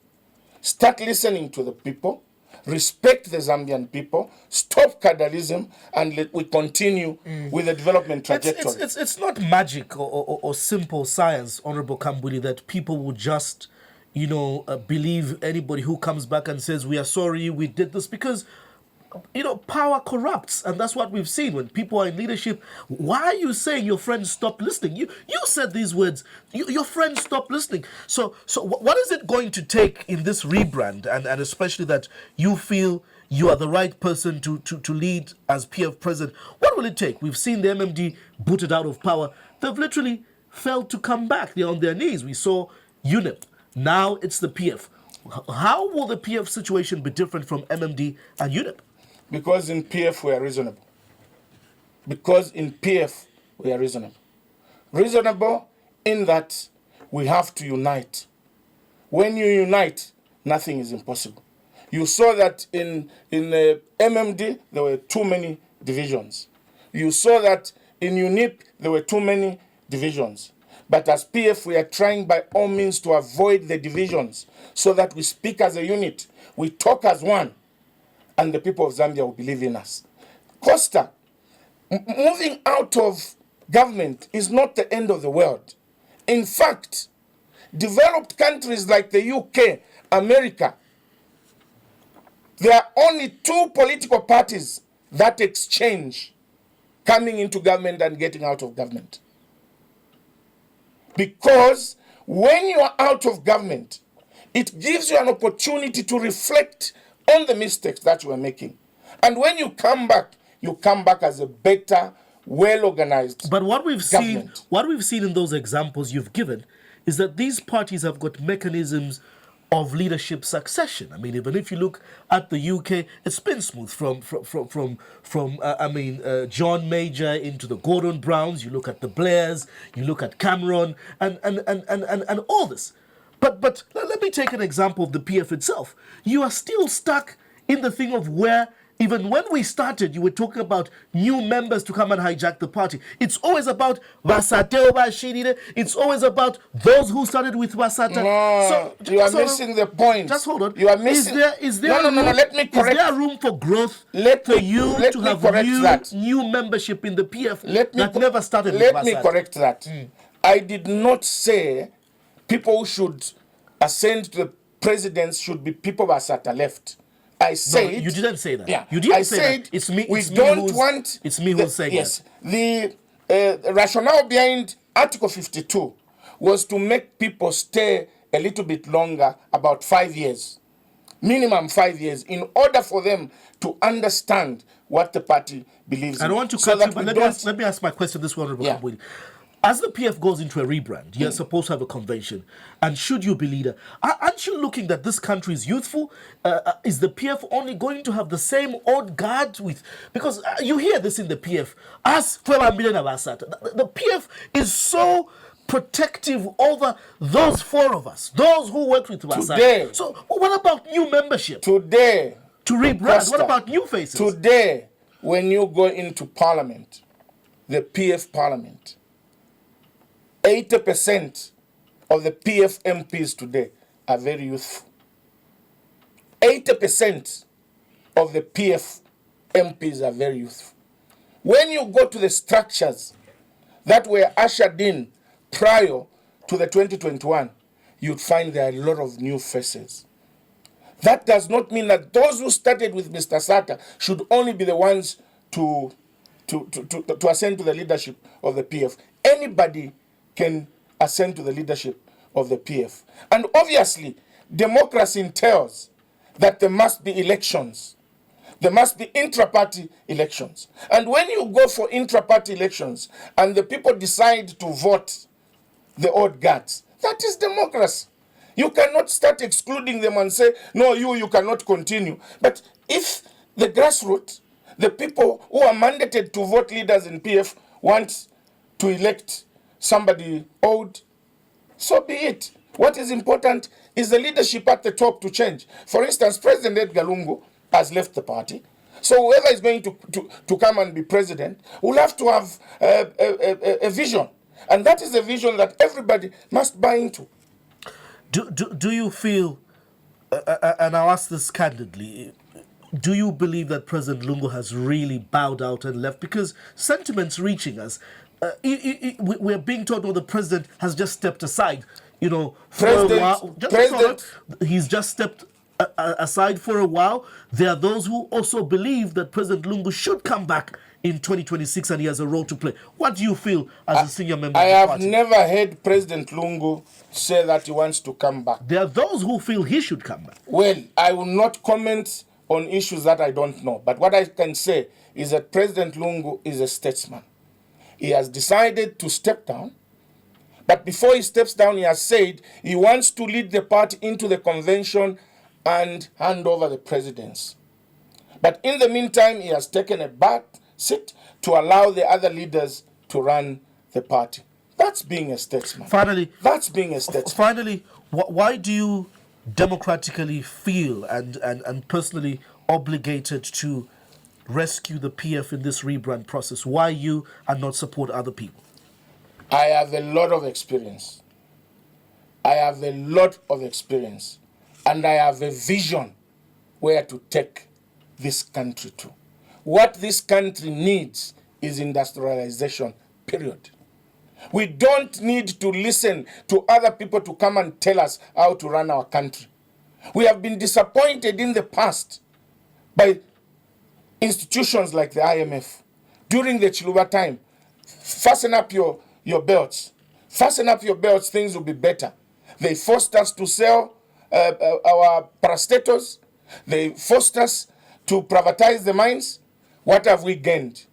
start listening to the people, respect the Zambian people, stop cadalism, and let we continue with the development trajectory. It's not magic or simple science, Honorable Kambwili, that people will just, believe anybody who comes back and says, we are sorry, we did this, because power corrupts, and that's what we've seen when people are in leadership. Why are you saying your friends stopped listening? You said these words. Your friends stopped listening. So what is it going to take in this rebrand, and especially that you feel you are the right person to lead as PF president? What will it take? We've seen the MMD booted out of power. They've literally failed to come back. They're on their knees. We saw UNIP. Now it's the PF. How will the PF situation be different from MMD and UNIP? Because in PF we are reasonable. Because in PF we are reasonable. Reasonable in that we have to unite. When you unite, nothing is impossible. You saw that in MMD there were too many divisions. You saw that in UNIP there were too many divisions. But as PF, we are trying by all means to avoid the divisions so that we speak as a unit, we talk as one, and the people of Zambia will believe in us. Costa, moving out of government is not the end of the world. In fact, developed countries like the UK, America, there are only 2 political parties that exchange coming into government and getting out of government. Because when you are out of government, it gives you an opportunity to reflect on the mistakes that you are making. And when you come back as a better, well-organized But what we've government. seen in those examples you've given is that these parties have got mechanisms of leadership succession. I mean, even if you look at the UK, it's been smooth from John Major into the Gordon Browns. You look at the Blairs, you look at Cameron, and all this. But let me take an example of the PF itself. You are still stuck in the thing of where, even when we started, you were talking about new members to come and hijack the party. It's always about Vasateo Bashirire. It's always about those who started with Vasata. No, you are missing the point. Just hold on. You are missing. Is there No, let me correct. Is there room for growth for you to have new membership in the PF that never started with Vasata? Let me correct that. I did not say people who should ascend to the presidency should be people Vasata left. I said... No, you didn't say that. Yeah, you didn't I say said that. It's me. It's me who's saying yes, that. The rationale behind Article 52 was to make people stay a little bit longer, about 5 years, minimum 5 years, in order for them to understand what the party believes in. I don't want to cut you, but let me ask my question this one, Honorable Kambwili. As the PF goes into a rebrand, you're supposed to have a convention. And should you be leader, aren't you looking that this country is youthful? Is the PF only going to have the same old guard with... Because you hear this in the PF. The PF is so protective over those 4 of us, those who worked with Vasata. Today. So what about new membership? Today. To rebrand, Costa, what about new faces? Today, when you go into parliament, the PF parliament, 80% of the PF MPs today are very youthful. 80% of the PF MPs are very youthful. When you go to the structures that were ushered in prior to the 2021, you'd find there are a lot of new faces. That does not mean that those who started with Mr. Sata should only be the ones to ascend to the leadership of the PF. Anybody can ascend to the leadership of the PF. And obviously, democracy entails that there must be elections. There must be intra-party elections. And when you go for intra-party elections and the people decide to vote the old guards, that is democracy. You cannot start excluding them and say, no, you cannot continue. But if the grassroots, the people who are mandated to vote leaders in PF want to elect somebody old, so be it. What is important is the leadership at the top to change. For instance, President Edgar Lungu has left the party. So whoever is going to come and be president will have to have a vision. And that is a vision that everybody must buy into. Do you feel, and I'll ask this candidly, do you believe that President Lungu has really bowed out and left? Because sentiments reaching us, we're being told, the president has just stepped aside, for a while. He's just stepped aside for a while. There are those who also believe that President Lungu should come back in 2026 and he has a role to play. What do you feel as a senior member of the party? I have never heard President Lungu say that he wants to come back. There are those who feel he should come back. Well, I will not comment on issues that I don't know. But what I can say is that President Lungu is a statesman. He has decided to step down But before he steps down, he has said he wants to lead the party into the convention and hand over the presidency. But in the meantime, he has taken a back seat to allow the other leaders to run the party. That's being a statesman. Finally, that's being a statesman. Finally, why do you democratically feel and personally obligated to rescue the PF in this rebrand process? Why you and not support other people? I have a lot of experience. I have a lot of experience. And I have a vision where to take this country to. What this country needs is industrialization, period. We don't need to listen to other people to come and tell us how to run our country. We have been disappointed in the past by institutions like the IMF. During the Chiluba time, fasten up your belts. Fasten up your belts, things will be better. They forced us to sell our parastatals. They forced us to privatize the mines. What have we gained?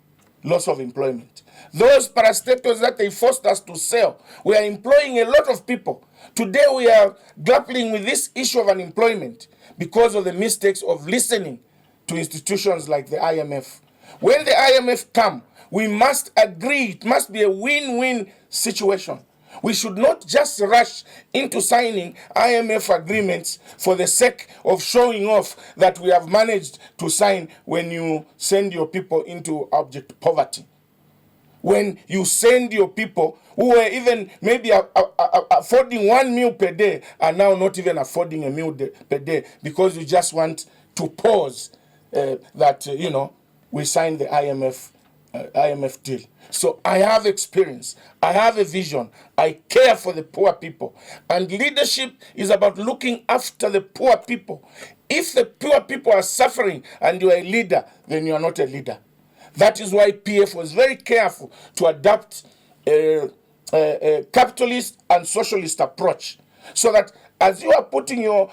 Loss of employment. Those parastatals that they forced us to sell, we are employing a lot of people. Today we are grappling with this issue of unemployment because of the mistakes of listening to institutions like the IMF. When the IMF come, we must agree. It must be a win-win situation. We should not just rush into signing IMF agreements for the sake of showing off that we have managed to sign when you send your people into abject poverty. When you send your people who were even maybe affording 1 meal per day are now not even affording a meal per day because you just want to pause that, we signed the IMF deal. So I have experience. I have a vision. I care for the poor people. And leadership is about looking after the poor people. If the poor people are suffering and you are a leader, then you are not a leader. That is why PF was very careful to adopt a capitalist and socialist approach. So that as you are putting your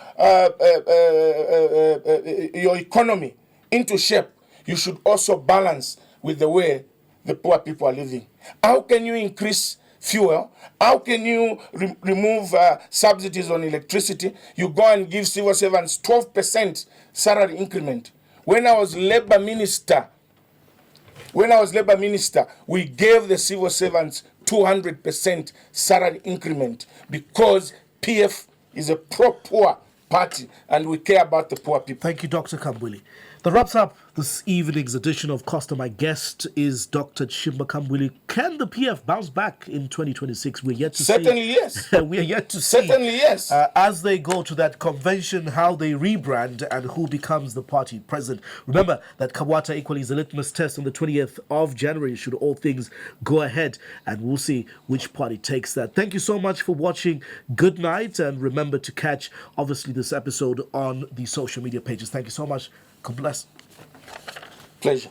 economy into shape, you should also balance with the way the poor people are living. How can you increase fuel? How can you remove subsidies on electricity? You go and give civil servants 12% salary increment. When I was labor minister, we gave the civil servants 200% salary increment because PF is a pro-poor party and we care about the poor people. Thank you, Dr. Kambwili. That wraps up this evening's edition of Costa. My guest is Dr. Chishimba Kambwili. Can the PF bounce back in 2026? We're yet to Certainly see. Yes. We are yet to see. Certainly yes. As they go to that convention, how they rebrand and who becomes the party president. Remember that Kawata equally is a litmus test on the 20th of January, should all things go ahead. And we'll see which party takes that. Thank you so much for watching. Good night. And remember to catch, obviously, this episode on the social media pages. Thank you so much. God bless. Pleasure.